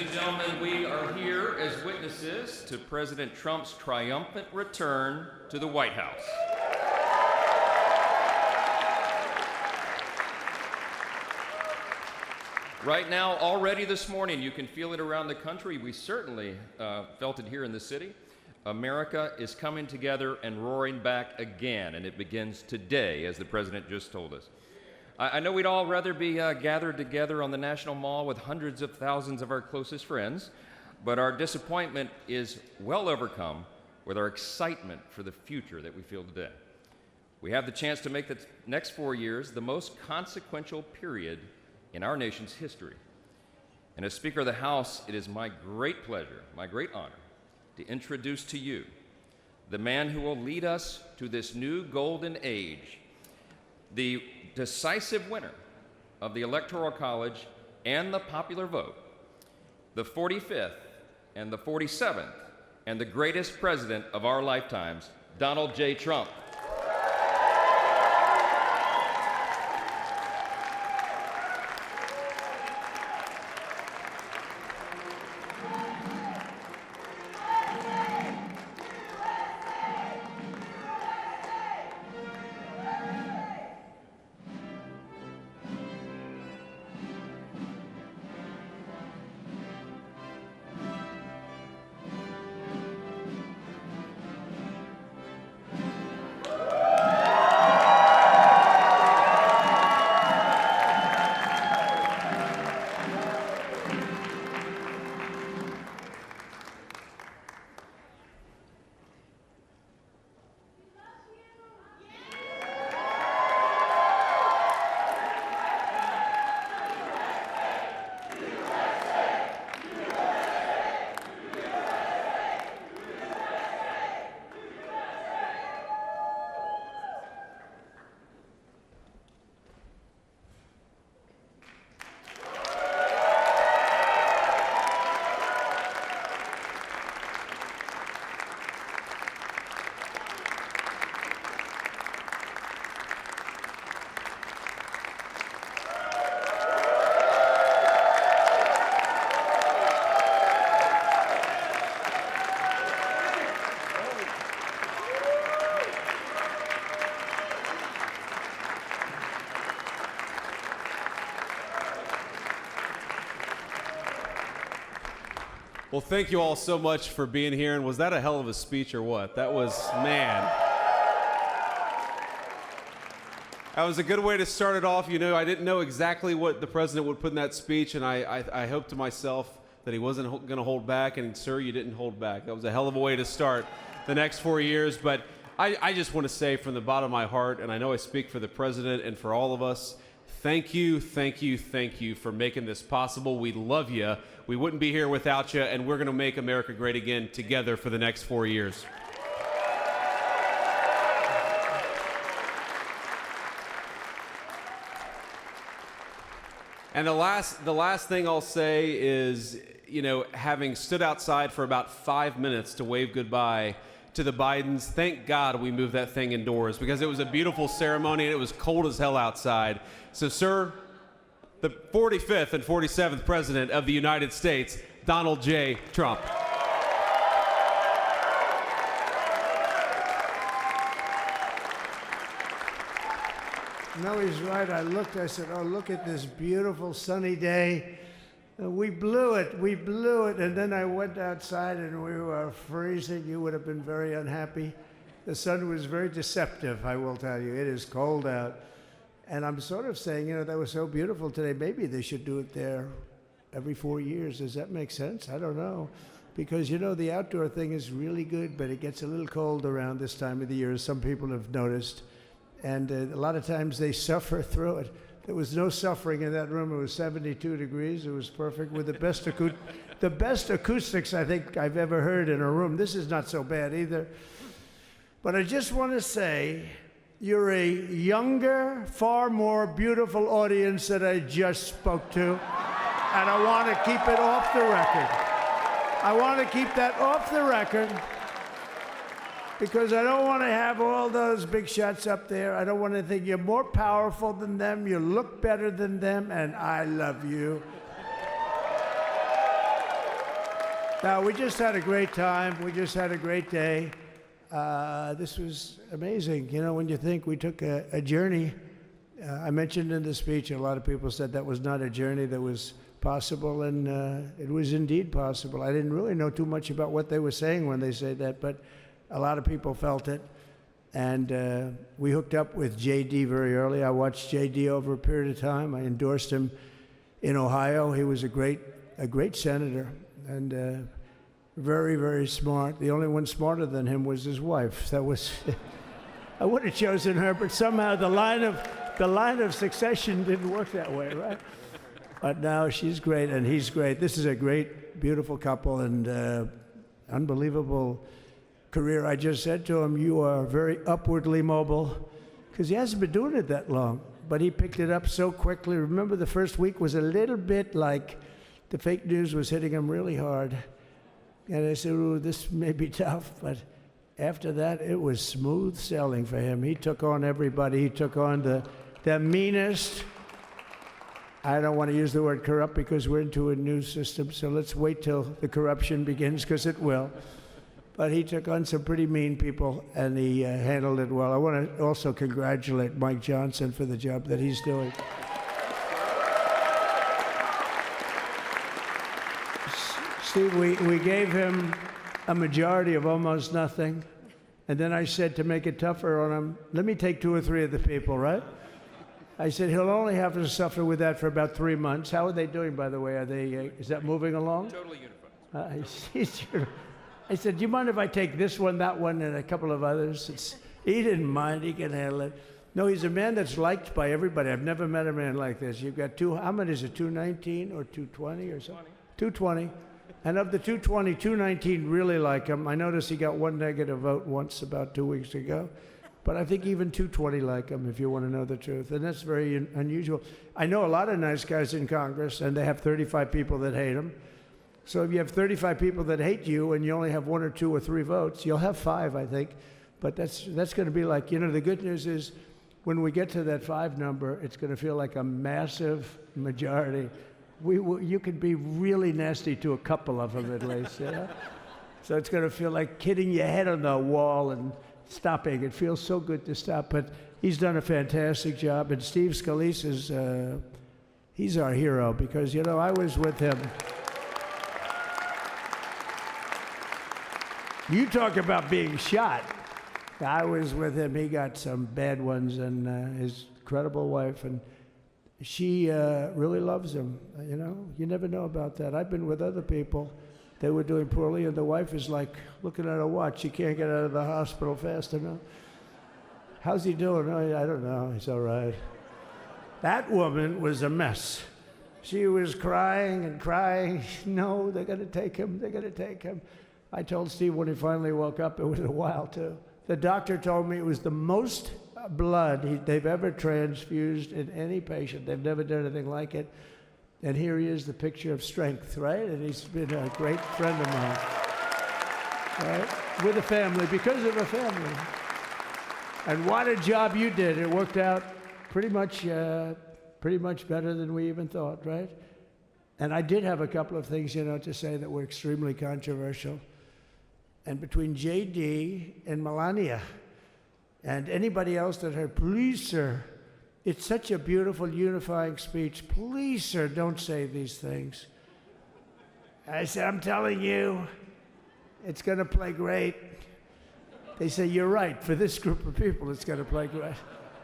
and gentlemen, we are here as witnesses to President Trump's triumphant return to the White House. Right now, already this morning, you can feel it around the country. We certainly felt it here in the city. America is coming together and roaring back again, and it begins today, as the president just told us. I know we'd all rather be gathered together on the National Mall with hundreds of thousands of our closest friends, but our disappointment is well overcome with our excitement for the future that we feel today. We have the chance to make the next 4 years the most consequential period in our nation's history. And as Speaker of the House, it is my great pleasure, my great honor, to introduce to you the man who will lead us to this new golden age, the decisive winner of the Electoral College and the popular vote, the 45th and the 47th and the greatest president of our lifetimes, Donald J. Trump. Well, thank you all so much for being here. And was that a hell of a speech or what? That was, man. That was a good way to start it off. You know, I didn't know exactly what the president would put in that speech, and I hoped to myself that he wasn't going to hold back, and sir, you didn't hold back. That was a hell of a way to start the next 4 years. But I just want to say from the bottom of my heart, and I know I speak for the president and for all of us, thank you, thank you, thank you for making this possible. We love you. We wouldn't be here without you, and we're going to make America great again together for the next 4 years. And the last thing I'll say is, you know, having stood outside for about 5 minutes to wave goodbye to the Bidens, thank God we moved that thing indoors, because it was a beautiful ceremony and it was cold as hell outside. So, sir, the 45th and 47th President of the United States, Donald J. Trump. No, he's right. I said, oh, look at this beautiful sunny day. We blew it, and then I went outside and we were freezing. You would have been very unhappy. The sun was very deceptive, I will tell you. It is cold out. And I'm sort of saying, you know, that was so beautiful today. Maybe they should do it there every 4 years. Does that make sense? I don't know. Because, you know, the outdoor thing is really good, but it gets a little cold around this time of the year, as some people have noticed. And a lot of times they suffer through it. There was no suffering in that room. It was 72 degrees. It was perfect with the best acoustics I think I've ever heard in a room. This is not so bad either. But I just want to say, you're a younger, far more beautiful audience that I just spoke to. And I want to keep it off the record. I want to keep that off the record because I don't want to have all those big shots up there. I don't want to think you're more powerful than them, you look better than them, and I love you. Now, we just had a great time. We just had a great day. This was amazing. You know, when you think we took a journey, I mentioned in the speech, a lot of people said that was not a journey that was possible, and it was indeed possible. I didn't really know too much about what they were saying when they said that, but a lot of people felt it. And we hooked up with J.D. very early. I watched J.D. over a period of time. I endorsed him in Ohio. He was a great senator, and very, very smart. The only one smarter than him was his wife. That was, I would have chosen her, but somehow the line of succession didn't work that way, right? But now she's great and he's great. This is a great, beautiful couple and unbelievable career. I just said to him, you are very upwardly mobile, because he hasn't been doing it that long, but he picked it up so quickly. Remember, the first week was a little bit like the fake news was hitting him really hard. And I said, ooh, this may be tough, but after that, it was smooth sailing for him. He took on everybody. He took on the meanest. I don't want to use the word corrupt because we're into a new system, so let's wait till the corruption begins, because it will. But he took on some pretty mean people, and he handled it well. I want to also congratulate Mike Johnson for the job that he's doing. Steve, we gave him a majority of almost nothing, and then I said, to make it tougher on him, let me take 2 or 3 of the people, right? I said, he'll only have to suffer with that for about 3 months. How are they doing, by the way? Are they? Is that moving along? Totally unified. I said, do you mind if I take this one, that one, and a couple of others? He didn't mind. He can handle it. No, he's a man that's liked by everybody. I've never met a man like this. You've got how many is it, 219 or 220 or something? 220. And of the 220, 219 really like him. I noticed he got 1 negative vote once about 2 weeks ago. But I think even 220 like him, if you want to know the truth. And that's very unusual. I know a lot of nice guys in Congress, and they have 35 people that hate him. So if you have 35 people that hate you and you only have 1 or 2 or 3 votes, you'll have 5, I think. But that's going to be like, you know, the good news is when we get to that 5 number, it's going to feel like a massive majority. You could be really nasty to a couple of them at least, you know? So it's going to feel like hitting your head on the wall and stopping. It feels so good to stop. But he's done a fantastic job. And Steve Scalise is, he's our hero because, you know, I was with him. You talk about being shot. I was with him. He got some bad ones, and his incredible wife, and she really loves him. You know, you never know about that. I've been with other people. They were doing poorly, and the wife is like looking at her watch. She can't get out of the hospital fast enough. How's he doing? Oh, I don't know. He's all right. That woman was a mess. She was crying and crying. No, they're going to take him. They're going to take him. I told Steve when he finally woke up, it was a while too. The doctor told me it was the most blood they've ever transfused in any patient. They've never done anything like it. And here he is, the picture of strength, right? And he's been a great friend of mine, right? With a family, because of a family. And what a job you did. It worked out pretty much better than we even thought, right? And I did have a couple of things, you know, to say that were extremely controversial. And between J.D. and Melania and anybody else that heard, please, sir, it's such a beautiful, unifying speech. Please, sir, don't say these things. I said, I'm telling you, it's going to play great. They say, you're right. For this group of people, it's going to play great.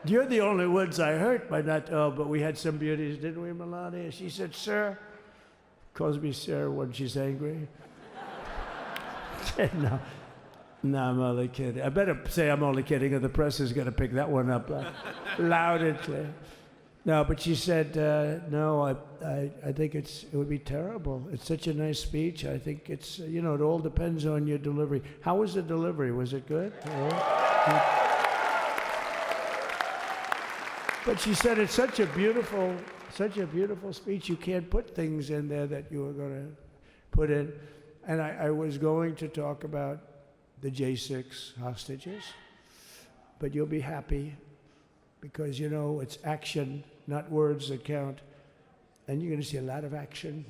You're the only ones I hurt by not, but we had some beauties, didn't we, Melania? She said, sir, calls me sir when she's angry. No, I'm only kidding. I better say I'm only kidding, or the press is going to pick that one up loud and clear. No, but she said, no, I think it would be terrible. It's such a nice speech. I think it's, you know, it all depends on your delivery. How was the delivery? Was it good? But she said it's such a beautiful speech. You can't put things in there that you were going to put in. And I was going to talk about the J6 hostages, but you'll be happy because, you know, it's action, not words that count. And you're going to see a lot of action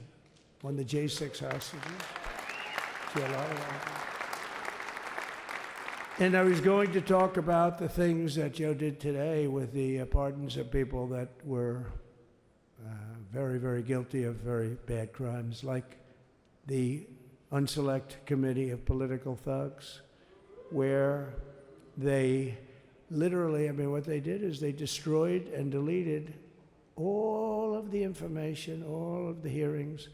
on the J6 hostages. you a lot. And I was going to talk about the things that Joe did today with the pardons of people that were very, very guilty of very bad crimes, like the Unselect Committee of Political Thugs, where they literally, I mean, what they did is they destroyed and deleted all of the information, all of the hearings,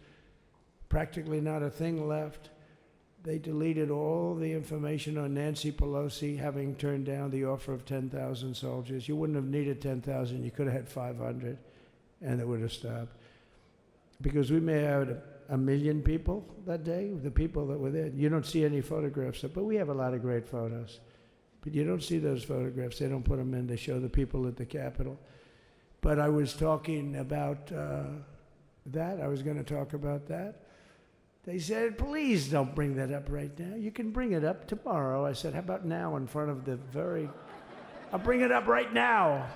practically not a thing left. They deleted all the information on Nancy Pelosi having turned down the offer of 10,000 soldiers. You wouldn't have needed 10,000. You could have had 500, and it would have stopped. Because we may have had 1 million people that day, the people that were there. You don't see any photographs, but we have a lot of great photos. But you don't see those photographs. They don't put them in. They show the people at the Capitol. But I was talking about that. I was going to talk about that. They said, please don't bring that up right now. You can bring it up tomorrow. I said, how about now in front of the I'll bring it up right now.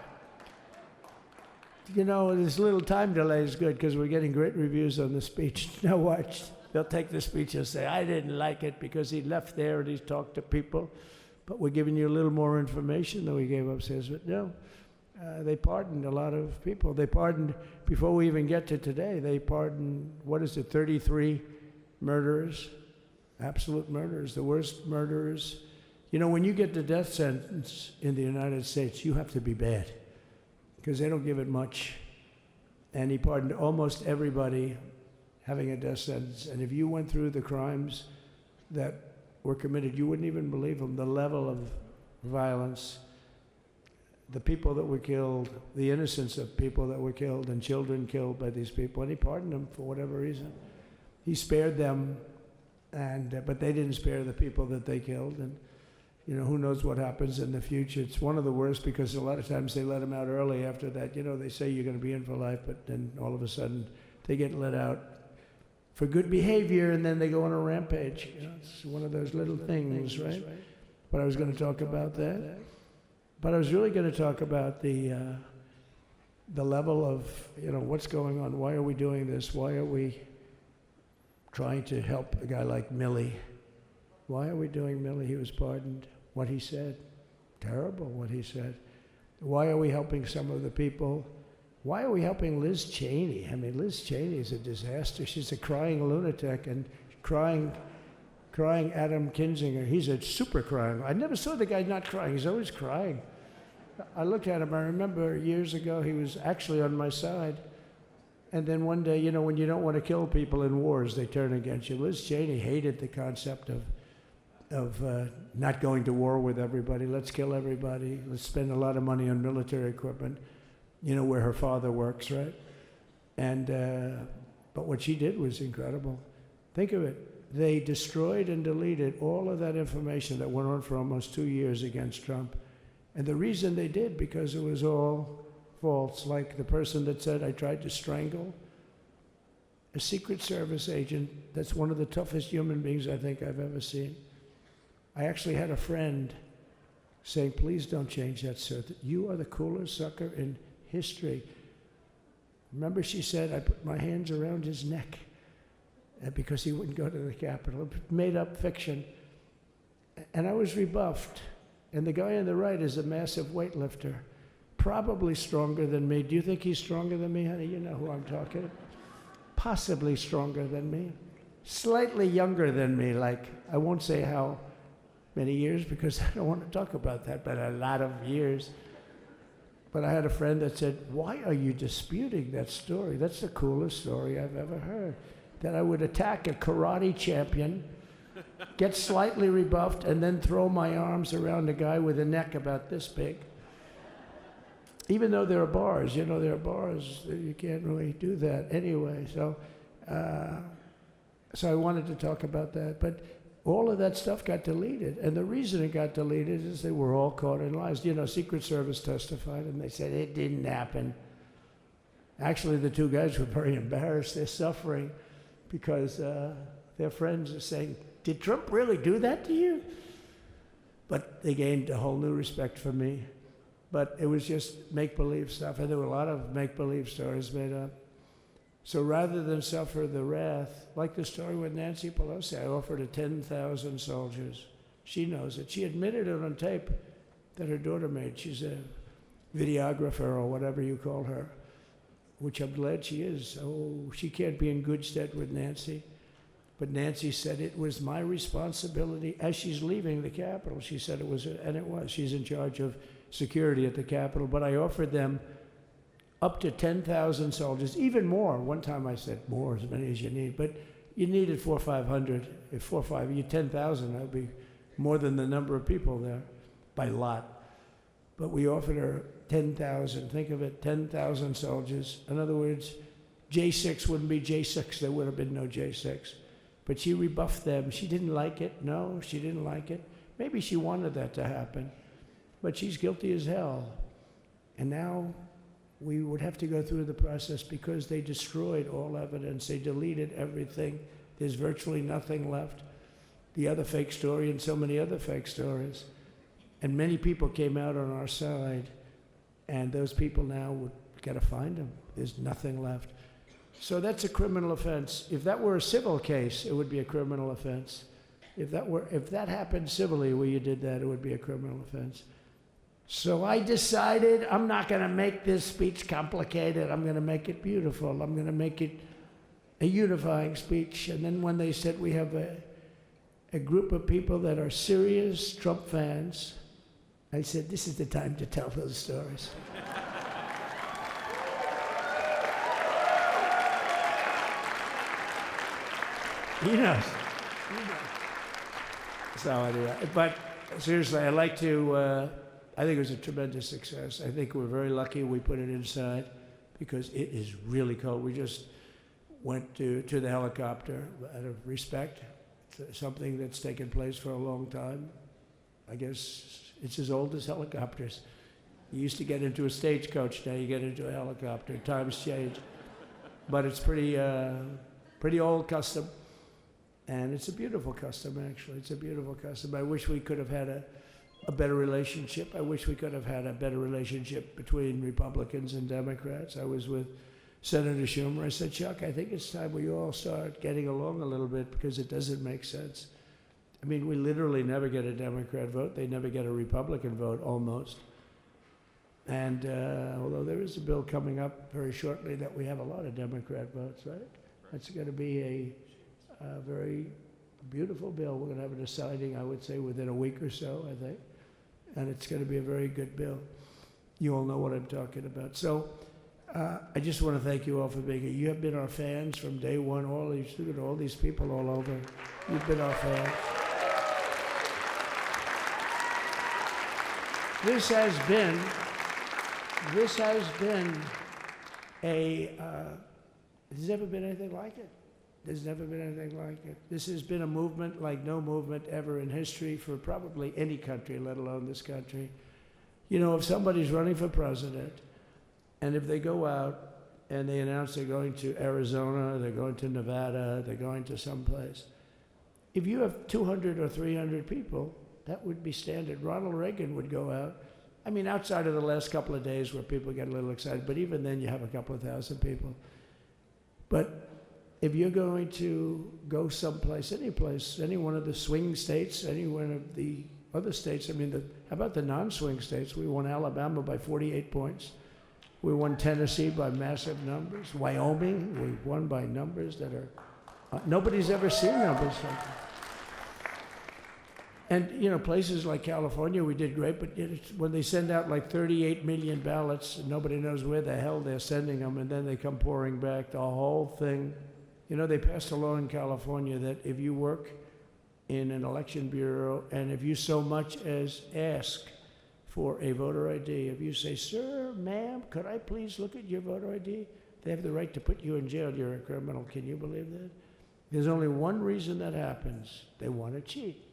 You know, this little time delay is good because we're getting great reviews on the speech. Now watch. They'll take the speech and say, I didn't like it because he left there and he talked to people. But we're giving you a little more information than we gave upstairs. But no, they pardoned a lot of people. They pardoned, before we even get to today, they pardoned, 33 murderers, absolute murderers, the worst murderers. You know, when you get the death sentence in the United States, you have to be bad because they don't give it much. And he pardoned almost everybody having a death sentence. And if you went through the crimes that were committed, you wouldn't even believe them, the level of violence, the people that were killed, the innocence of people that were killed and children killed by these people. And he pardoned them for whatever reason. He spared them, but they didn't spare the people that they killed. And, you know, who knows what happens in the future. It's one of the worst because a lot of times they let them out early after that. You know, they say you're going to be in for life, but then all of a sudden they get let out for good behavior, and then they go on a rampage. You know, it's one of those little things, right? But I was going to talk about that. But I was really going to talk about the level of, you know, what's going on. Why are we doing this? Why are we trying to help a guy like Millie? Why are we doing Millie? He was pardoned. What he said, terrible what he said. Why are we helping some of the people? Why are we helping Liz Cheney? I mean, Liz Cheney is a disaster. She's a crying lunatic and crying Adam Kinzinger. He's a super crying. I never saw the guy not crying. He's always crying. I looked at him. I remember years ago he was actually on my side. And then one day, you know, when you don't want to kill people in wars, they turn against you. Liz Cheney hated the concept of not going to war with everybody. Let's kill everybody. Let's spend a lot of money on military equipment, you know, where her father works, right? And but what she did was incredible. Think of it. They destroyed and deleted all of that information that went on for almost 2 years against Trump. And the reason they did, because it was all false, like the person that said, I tried to strangle a Secret Service agent. That's one of the toughest human beings I think I've ever seen. I actually had a friend saying, please don't change that, sir. You are the coolest sucker in history. Remember, she said, I put my hands around his neck because he wouldn't go to the Capitol. Made up fiction. And I was rebuffed. And the guy on the right is a massive weightlifter. Probably stronger than me. Do you think he's stronger than me, honey? You know who I'm talking about. Possibly stronger than me. Slightly younger than me, like, I won't say how many years because I don't want to talk about that, but a lot of years. But I had a friend that said, why are you disputing that story? That's the coolest story I've ever heard. That I would attack a karate champion, get slightly rebuffed, and then throw my arms around a guy with a neck about this big. Even though there are bars, you know, there are bars, you can't really do that anyway. So I wanted to talk about that. But all of that stuff got deleted. And the reason it got deleted is they were all caught in lies. You know, Secret Service testified, and they said it didn't happen. Actually, the two guys were very embarrassed. They're suffering because their friends are saying, did Trump really do that to you? But they gained a whole new respect for me. But it was just make-believe stuff, and there were a lot of make-believe stories made up. So rather than suffer the wrath, like the story with Nancy Pelosi, I offered her 10,000 soldiers. She knows it. She admitted it on tape that her daughter made. She's a videographer or whatever you call her, which I'm glad she is. Oh, she can't be in good stead with Nancy. But Nancy said it was my responsibility as she's leaving the Capitol. She said it was, and it was. She's in charge of security at the Capitol. But I offered them up to 10,000 soldiers, even more. One time I said more, as many as you need. But you needed 400 or 500. If 4 or 5, you 10,000, that would be more than the number of people there by lot. But we offered her 10,000. Think of it, 10,000 soldiers. In other words, J6 wouldn't be J6. There would have been no J6. But she rebuffed them. She didn't like it. No, she didn't like it. Maybe she wanted that to happen. But she's guilty as hell. And now we would have to go through the process because they destroyed all evidence. They deleted everything. There's virtually nothing left. The other fake story and so many other fake stories. And many people came out on our side. And those people now would got to find them. There's nothing left. So that's a criminal offense. If that were a civil case, it would be a criminal offense. If that happened civilly where you did that, it would be a criminal offense. So I decided I'm not going to make this speech complicated. I'm going to make it beautiful. I'm going to make it a unifying speech. And then when they said we have a group of people that are serious Trump fans, I said, this is the time to tell those stories. He knows. So anyway, but seriously, I'd like to, I think it was a tremendous success. I think we're very lucky we put it inside because it is really cold. We just went to the helicopter out of respect to something that's taken place for a long time. I guess it's as old as helicopters. You used to get into a stagecoach, now you get into a helicopter. Times change. But it's pretty old custom. And it's a beautiful custom, actually. It's a beautiful custom. I wish we could have had a better relationship. I wish we could have had a better relationship between Republicans and Democrats. I was with Senator Schumer. I said, Chuck, I think it's time we all start getting along a little bit because it doesn't make sense. I mean, we literally never get a Democrat vote. They never get a Republican vote, almost. And although there is a bill coming up very shortly that we have a lot of Democrat votes, right? That's going to be a very beautiful bill. We're going to have a deciding, I would say, within a week or so, I think. And it's going to be a very good bill. You all know what I'm talking about. So I just want to thank you all for being here. You have been our fans from day one. All these people all over. You've been our fans. This has been there's never been anything like it. There's never been anything like it. This has been a movement like no movement ever in history for probably any country, let alone this country. You know, if somebody's running for president, and if they go out and they announce they're going to Arizona, they're going to Nevada, they're going to someplace, if you have 200 or 300 people, that would be standard. Ronald Reagan would go out. I mean, outside of the last couple of days where people get a little excited, but even then you have a couple of thousand people. But if you're going to go someplace, any place, any one of the swing states, any one of the other states, I mean, how about the non-swing states? We won Alabama by 48 points. We won Tennessee by massive numbers. Wyoming, we won by numbers that are, nobody's ever seen numbers like that. And, you know, places like California, we did great, but when they send out like 38 million ballots, and nobody knows where the hell they're sending them, and then they come pouring back, the whole thing. You know, they passed a law in California that if you work in an election bureau and if you so much as ask for a voter ID, if you say, sir, ma'am, could I please look at your voter ID? They have the right to put you in jail. You're a criminal. Can you believe that? There's only one reason that happens. They want to cheat.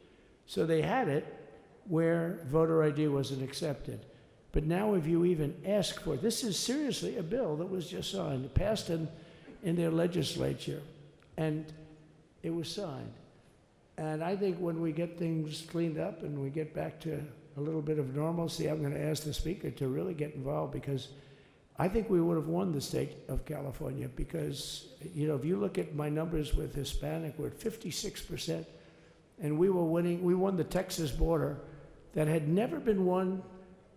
So they had it where voter ID wasn't accepted. But now if you even ask for it, this is seriously a bill that was just signed, passed in their legislature, and it was signed. And I think when we get things cleaned up and we get back to a little bit of normalcy, I'm going to ask the speaker to really get involved because I think we would have won the state of California because, you know, if you look at my numbers with Hispanic, we're at 56%. And we won the Texas border that had never been won.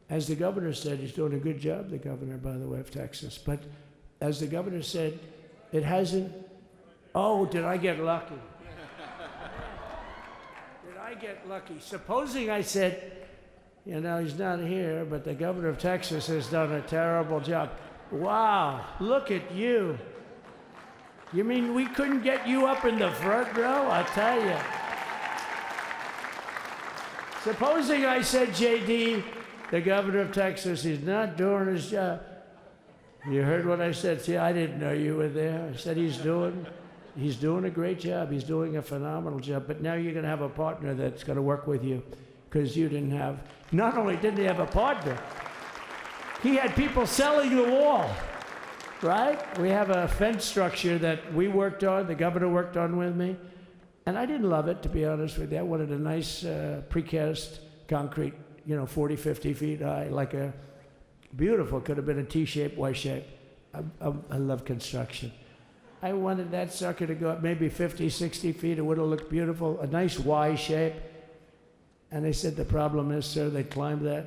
As the governor said, he's doing a good job, the governor, by the way, of Texas. But as the governor said, it hasn't, oh, did I get lucky? Did I get lucky? Supposing I said, you know, he's not here, but the governor of Texas has done a terrible job. Wow, look at you. You mean we couldn't get you up in the front row? I'll tell you. Supposing I said, JD, the governor of Texas, he's not doing his job. You heard what I said. See, I didn't know you were there. I said he's doing a great job. He's doing a phenomenal job. But now you're going to have a partner that's going to work with you because you didn't have, not only didn't he have a partner, he had people selling the wall, right? We have a fence structure that we worked on, the governor worked on with me. And I didn't love it, to be honest with you. I wanted a nice precast concrete, you know, 40, 50 feet high, like a beautiful, could have been a T-shape, Y-shape. I love construction. I wanted that sucker to go up maybe 50, 60 feet. It would have looked beautiful, a nice Y shape. And they said, the problem is, sir, they climbed that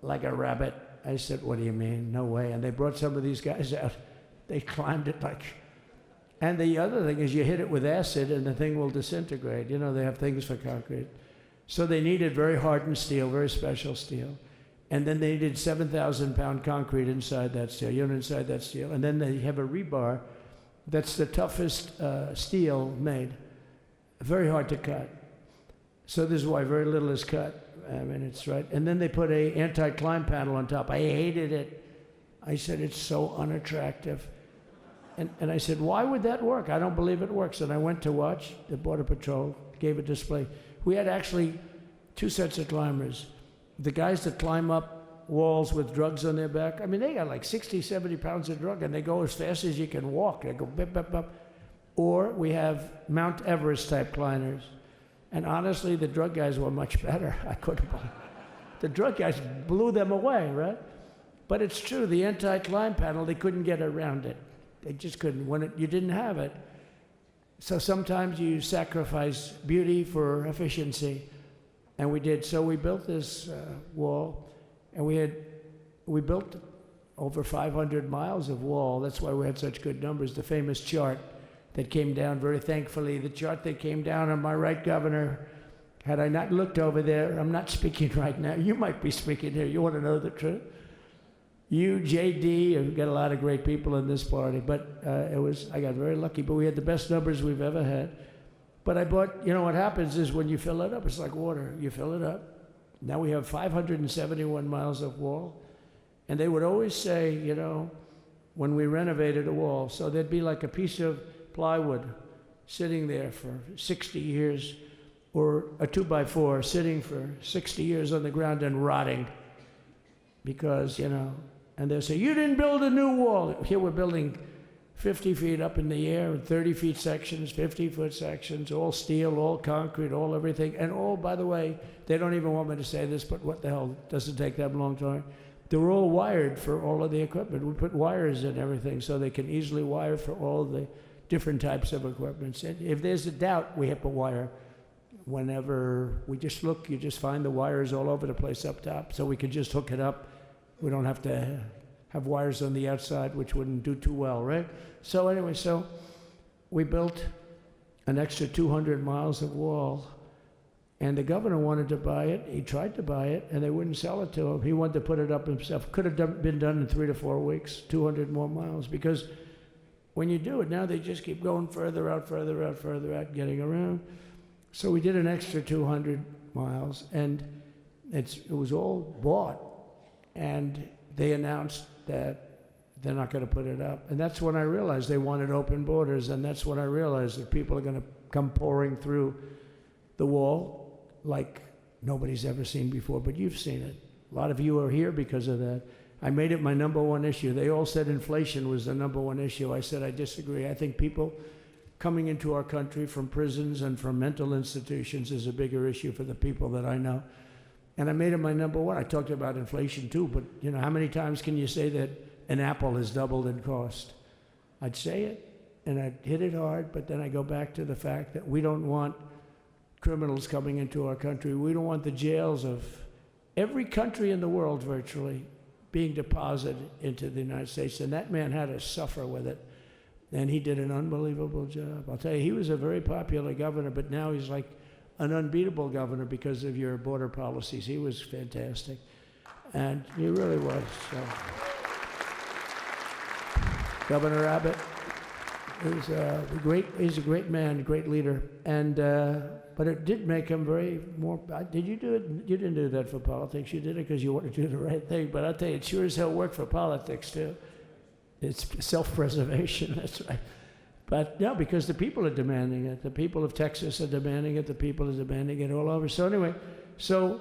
like a rabbit. I said, what do you mean? No way. And they brought some of these guys out. They climbed it like... And the other thing is you hit it with acid and the thing will disintegrate. You know, they have things for concrete. So they needed very hardened steel, very special steel. And then they needed 7,000-pound concrete inside that steel, you know, inside that steel. And then they have a rebar that's the toughest steel made. Very hard to cut. So this is why very little is cut. I mean, it's right. And then they put a anti-climb panel on top. I hated it. I said, it's so unattractive. And I said, why would that work? I don't believe it works. And I went to watch the Border Patrol, gave a display. We had actually 2 sets of climbers. The guys that climb up walls with drugs on their back, I mean, they got like 60, 70 pounds of drug, and they go as fast as you can walk. They go bip, bip, bip. Or we have Mount Everest type climbers. And honestly, the drug guys were much better. I couldn't believe it. The drug guys blew them away, right? But it's true, the anti-climb panel, they couldn't get around it. They just couldn't. When you didn't have it. So sometimes you sacrifice beauty for efficiency. And we did. So we built this wall, and we built over 500 miles of wall. That's why we had such good numbers. The famous chart that came down, very thankfully, the chart that came down on my right, Governor. Had I not looked over there, I'm not speaking right now. You might be speaking here. You want to know the truth? You, JD, you've got a lot of great people in this party, but I got very lucky, but we had the best numbers we've ever had. But I bought, you know what happens is when you fill it up, it's like water. You fill it up. Now we have 571 miles of wall. And they would always say, you know, when we renovated a wall, so there'd be like a piece of plywood sitting there for 60 years, or a 2x4 sitting for 60 years on the ground and rotting. Because, you know, and they'll say, you didn't build a new wall. Here we're building 50 feet up in the air, 30 feet sections, 50-foot sections, all steel, all concrete, all everything. And all, by the way, they don't even want me to say this, but what the hell, doesn't take that long time. They're all wired for all of the equipment. We put wires in everything so they can easily wire for all the different types of equipment. And if there's a doubt, we have to wire. Whenever we just look, you just find the wires all over the place up top, so we can just hook it up. We don't have to have wires on the outside, which wouldn't do too well, right? So anyway, so we built an extra 200 miles of wall, and the governor wanted to buy it. He tried to buy it, and they wouldn't sell it to him. He wanted to put it up himself. Could have been done in 3 to 4 weeks, 200 more miles, because when you do it now, they just keep going further out, further out, further out, getting around. So we did an extra 200 miles, and it was all bought. And they announced that they're not going to put it up. And that's when I realized they wanted open borders, and that's when I realized that people are going to come pouring through the wall like nobody's ever seen before, but you've seen it. A lot of you are here because of that. I made it my #1 issue. They all said inflation was the #1 issue. I said I disagree. I think people coming into our country from prisons and from mental institutions is a bigger issue for the people that I know. And I made it my #1. I talked about inflation too, but you know, how many times can you say that an apple has doubled in cost. I'd say it, and I'd hit it hard, but then I go back to the fact that we don't want criminals coming into our country. We don't want the jails of every country in the world virtually being deposited into the United States. And that man had to suffer with it. And he did an unbelievable job. I'll tell you, he was a very popular governor, but now he's like an unbeatable governor because of your border policies. He was fantastic. And he really was. So. Governor Abbott is he's a great man, a great leader. And but it did make him very more. Did you do it? You didn't do that for politics. You did it because you wanted to do the right thing. But I'll tell you, it sure as hell worked for politics too. It's self-preservation. That's right. But no, because the people are demanding it. The people of Texas are demanding it. The people are demanding it all over. So anyway, so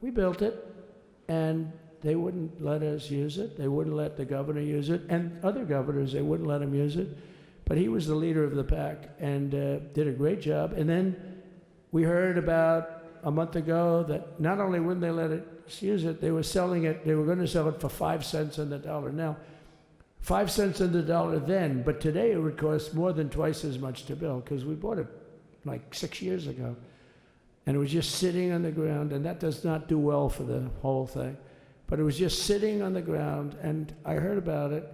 we built it, and they wouldn't let us use it. They wouldn't let the governor use it, and other governors, they wouldn't let him use it. But he was the leader of the pack and did a great job. And then we heard about a month ago that not only wouldn't they let us use it, they were selling it. They were going to sell it for 5 cents on the dollar. Now, 5 cents on the dollar then, but today it would cost more than twice as much to build because we bought it like 6 years ago. And it was just sitting on the ground, and that does not do well for the whole thing. But it was just sitting on the ground, and I heard about it,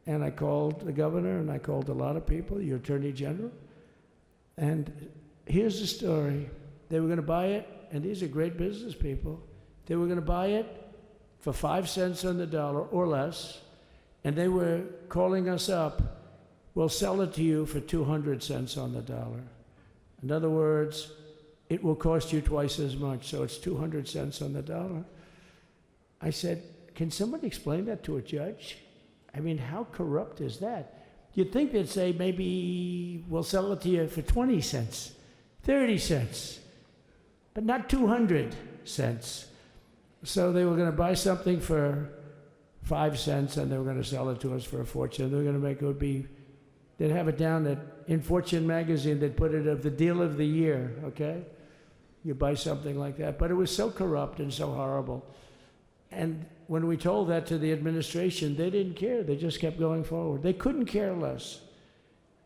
and I called the governor, and I called a lot of people, your attorney general. And here's the story. They were going to buy it, and these are great business people. They were going to buy it for 5 cents on the dollar or less, and they were calling us up, we'll sell it to you for 200 cents on the dollar. In other words, it will cost you twice as much, so it's 200 cents on the dollar. I said, can somebody explain that to a judge? I mean, how corrupt is that? You'd think they'd say, maybe we'll sell it to you for 20 cents, 30 cents, but not 200 cents. So they were going to buy something for 5 cents, and they were going to sell it to us for a fortune. They were going to make it would be, they'd have it down that in Fortune magazine, they'd put it of the deal of the year, okay? You buy something like that. But it was so corrupt and so horrible. And when we told that to the administration, they didn't care. They just kept going forward. They couldn't care less.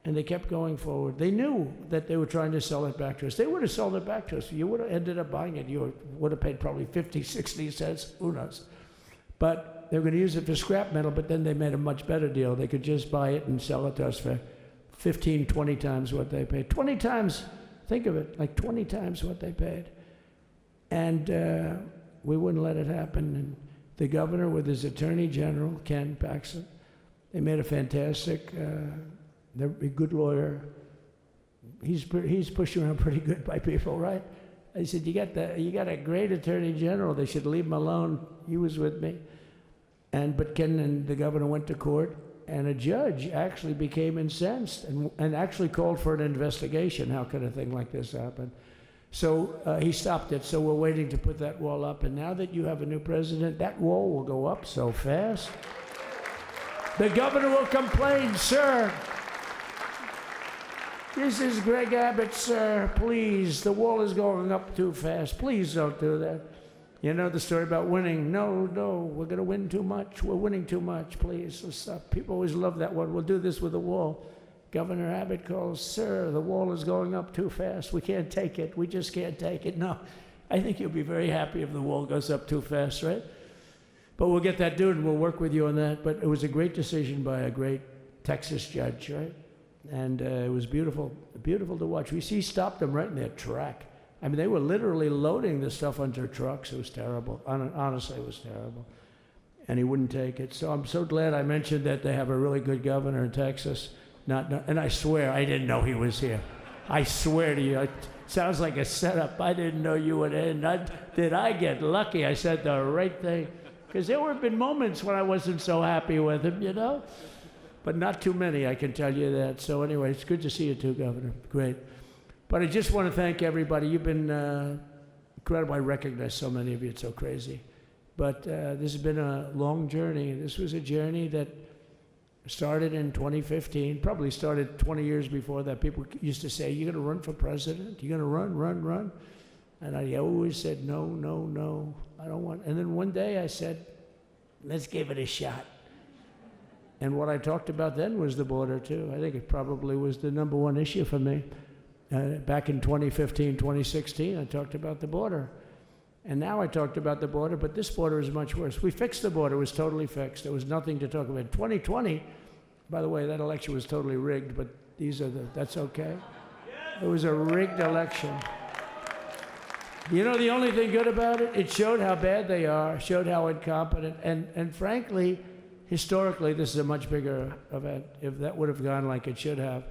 And they kept going forward. They knew that they were trying to sell it back to us. They would have sold it back to us. You would have ended up buying it. You would have paid probably 50, 60 cents, who knows. But they were going to use it for scrap metal, but then they made a much better deal. They could just buy it and sell it to us for 15, 20 times what they paid. 20 times, think of it, like 20 times what they paid. And we wouldn't let it happen. And the governor with his attorney general, Ken Paxton, they made a fantastic, they're a good lawyer. He's pushed around pretty good by people, right? I said, you got a great attorney general. They should leave him alone. He was with me. But Ken and the governor went to court, and a judge actually became incensed and actually called for an investigation. How could a thing like this happen? So he stopped it. So we're waiting to put that wall up. And now that you have a new president, that wall will go up so fast. The governor will complain, sir. This is Greg Abbott, sir. Please, the wall is going up too fast. Please don't do that. You know the story about winning. No, we're going to win too much. We're winning too much. Please, let's stop. People always love that one. We'll do this with the wall. Governor Abbott calls, sir, the wall is going up too fast. We can't take it. We just can't take it. No, I think you'll be very happy if the wall goes up too fast, right? But we'll get that done, and we'll work with you on that. But it was a great decision by a great Texas judge, right? And it was beautiful, beautiful to watch. He stopped them right in their track. I mean, they were literally loading this stuff onto trucks. It was terrible. Honestly, it was terrible. And he wouldn't take it. So I'm so glad I mentioned that they have a really good governor in Texas. And I swear, I didn't know he was here. I swear to you, it sounds like a setup. I didn't know you would end. Did I get lucky? I said the right thing. Because there have been moments when I wasn't so happy with him, you know? But not too many, I can tell you that. So anyway, it's good to see you too, Governor. Great. But I just want to thank everybody. You've been incredible. I recognize so many of you. It's so crazy. But this has been a long journey. This was a journey that started in 2015, probably started 20 years before that. People used to say, you're going to run for president? You're going to run? And I always said, no, I don't want. And then one day I said, let's give it a shot. And what I talked about then was the border, too. I think it probably was the number one issue for me. Back in 2015, 2016, I talked about the border. And now I talked about the border, but this border is much worse. We fixed the border. It was totally fixed. There was nothing to talk about. 2020, by the way, that election was totally rigged, but that's okay. It was a rigged election. You know the only thing good about it? It showed how bad they are, showed how incompetent, and frankly, historically, this is a much bigger event. If that would have gone like it should have.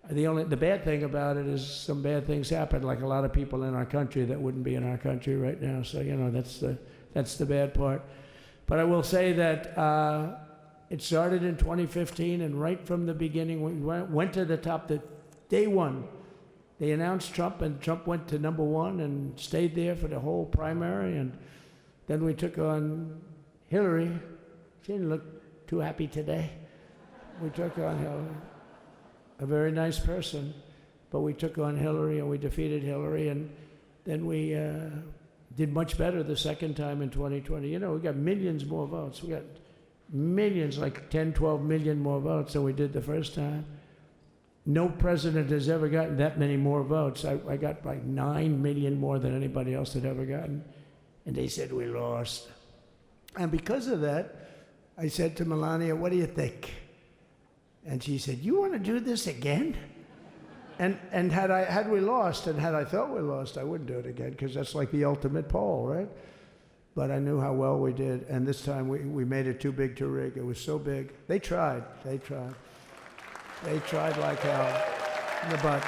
The bad thing about it is some bad things happen, like a lot of people in our country that wouldn't be in our country right now. So, you know, that's the bad part. But I will say that it started in 2015, and right from the beginning, we went to the top. Day one, they announced Trump, and Trump went to number one and stayed there for the whole primary. And then we took on Hillary. She didn't look too happy today. We took on Hillary. A very nice person, but we took on Hillary and we defeated Hillary, and then we did much better the second time in 2020. You know, we got millions more votes. We got millions, like 10, 12 million more votes than we did the first time. No president has ever gotten that many more votes. I got like 9 million more than anybody else had ever gotten, and they said we lost. And because of that, I said to Melania, what do you think? And she said, you want to do this again? And had we lost, and had I thought we lost, I wouldn't do it again, because that's like the ultimate poll, right? But I knew how well we did, and this time we made it too big to rig. It was so big. They tried like hell in the butt.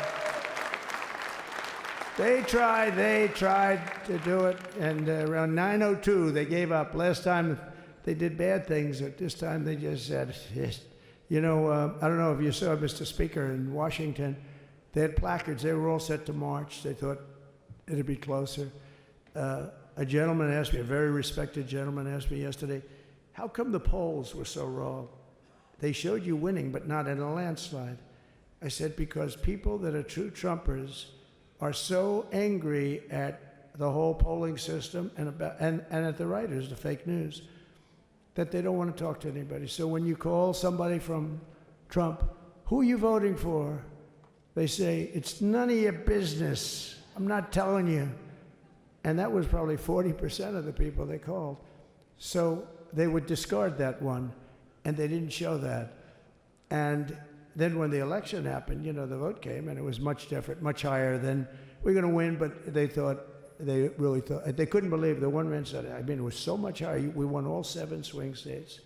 They tried to do it, and around 9:02 they gave up. Last time they did bad things, but this time they just said, yes. You know, I don't know if you saw Mr. Speaker in Washington. They had placards. They were all set to march. They thought it'd be closer. A gentleman asked me, a very respected gentleman asked me yesterday, how come the polls were so wrong? They showed you winning, but not in a landslide. I said, because people that are true Trumpers are so angry at the whole polling system and at the writers, the fake news, that they don't want to talk to anybody. So when you call somebody from Trump, who are you voting for? They say, it's none of your business. I'm not telling you. And that was probably 40% of the people they called. So they would discard that one, and they didn't show that. And then when the election happened, you know, the vote came, and it was much different, much higher than we're going to win, but they really thought, they couldn't believe, the one man said, I mean, it was so much higher. We won all 7 swing states.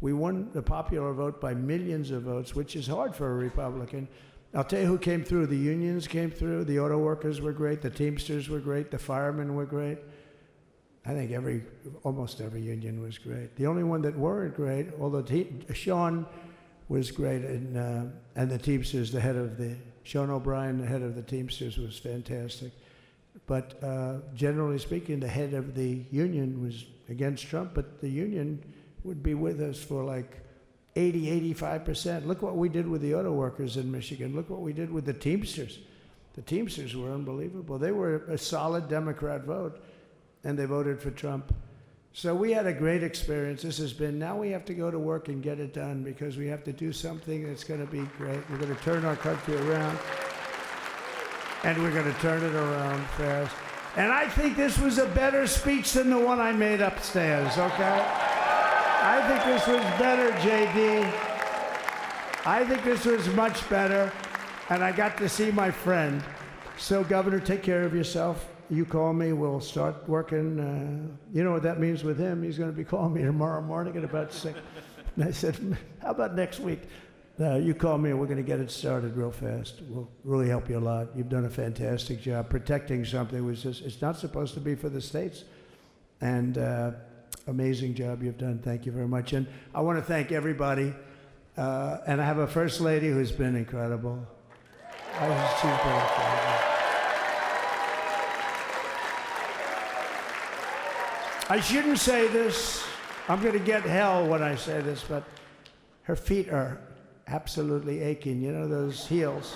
We won the popular vote by millions of votes, which is hard for a Republican. I'll tell you who came through. The unions came through. The auto workers were great. The Teamsters were great. The firemen were great. I think almost every union was great. The only one that weren't great, although Sean was great, and the Teamsters, Sean O'Brien, the head of the Teamsters, was fantastic. But generally speaking, the head of the union was against Trump, but the union would be with us for like 80, 85%. Look what we did with the auto workers in Michigan. Look what we did with the Teamsters. The Teamsters were unbelievable. They were a solid Democrat vote, and they voted for Trump. So we had a great experience. Now we have to go to work and get it done, because we have to do something that's going to be great. We're going to turn our country around. And we're going to turn it around fast. And I think this was a better speech than the one I made upstairs, okay? I think this was better, JD. I think this was much better. And I got to see my friend. So, Governor, take care of yourself. You call me, we'll start working. You know what that means with him? He's going to be calling me tomorrow morning at about 6. And I said, how about next week? You call me and we're going to get it started real fast. We'll really help you a lot. You've done a fantastic job protecting something which it's not supposed to be for the states. And amazing job you've done. Thank you very much. And I want to thank everybody. And I have a First Lady who's been incredible. She's been incredible. I shouldn't say this. I'm going to get hell when I say this, but her feet are absolutely aching, you know, those heels.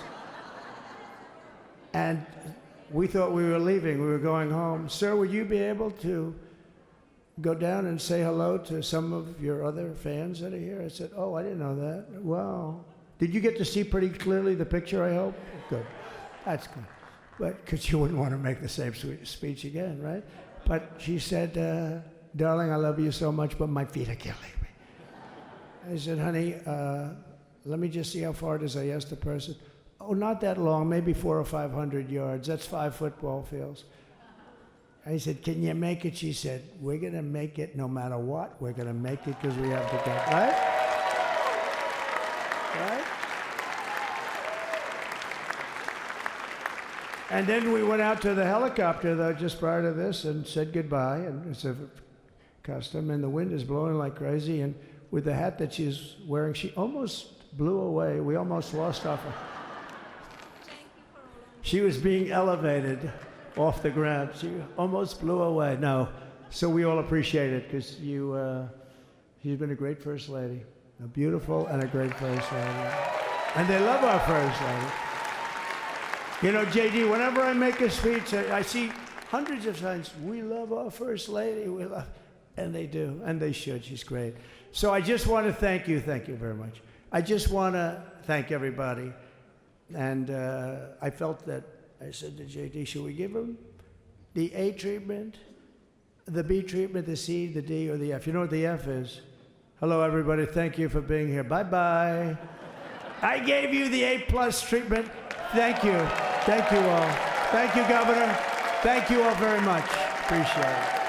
And we thought we were leaving, we were going home. Sir, would you be able to go down and say hello to some of your other fans that are here? I said, oh, I didn't know that. Wow. Did you get to see pretty clearly the picture, I hope? Good. That's good. But because you wouldn't want to make the same speech again, right? But she said, darling, I love you so much, but my feet are killing me. I said, honey, let me just see how far it is. I asked the person. Oh, not that long, maybe 400 or 500 yards. That's 5 football fields. I said, can you make it? She said, we're going to make it no matter what. We're going to make it because we have to go. Right? Right? And then we went out to the helicopter, though, just prior to this and said goodbye. And it's a custom. And the wind is blowing like crazy. And with the hat that she's wearing, she almost blew away. We almost lost off her. She was being elevated off the ground. She almost blew away. No. So we all appreciate it because she's been a great First Lady. A beautiful and a great First Lady. And they love our First Lady. You know, JD, whenever I make a speech, I see hundreds of times, we love our First Lady. We love, and they do, and they should. She's great. So I just want to thank you. Thank you very much. I just want to thank everybody. And I felt that, I said to JD, should we give him the A treatment, the B treatment, the C, the D, or the F? You know what the F is? Hello, everybody. Thank you for being here. Bye-bye. I gave you the A+ treatment. Thank you. Thank you all. Thank you, Governor. Thank you all very much. Appreciate it.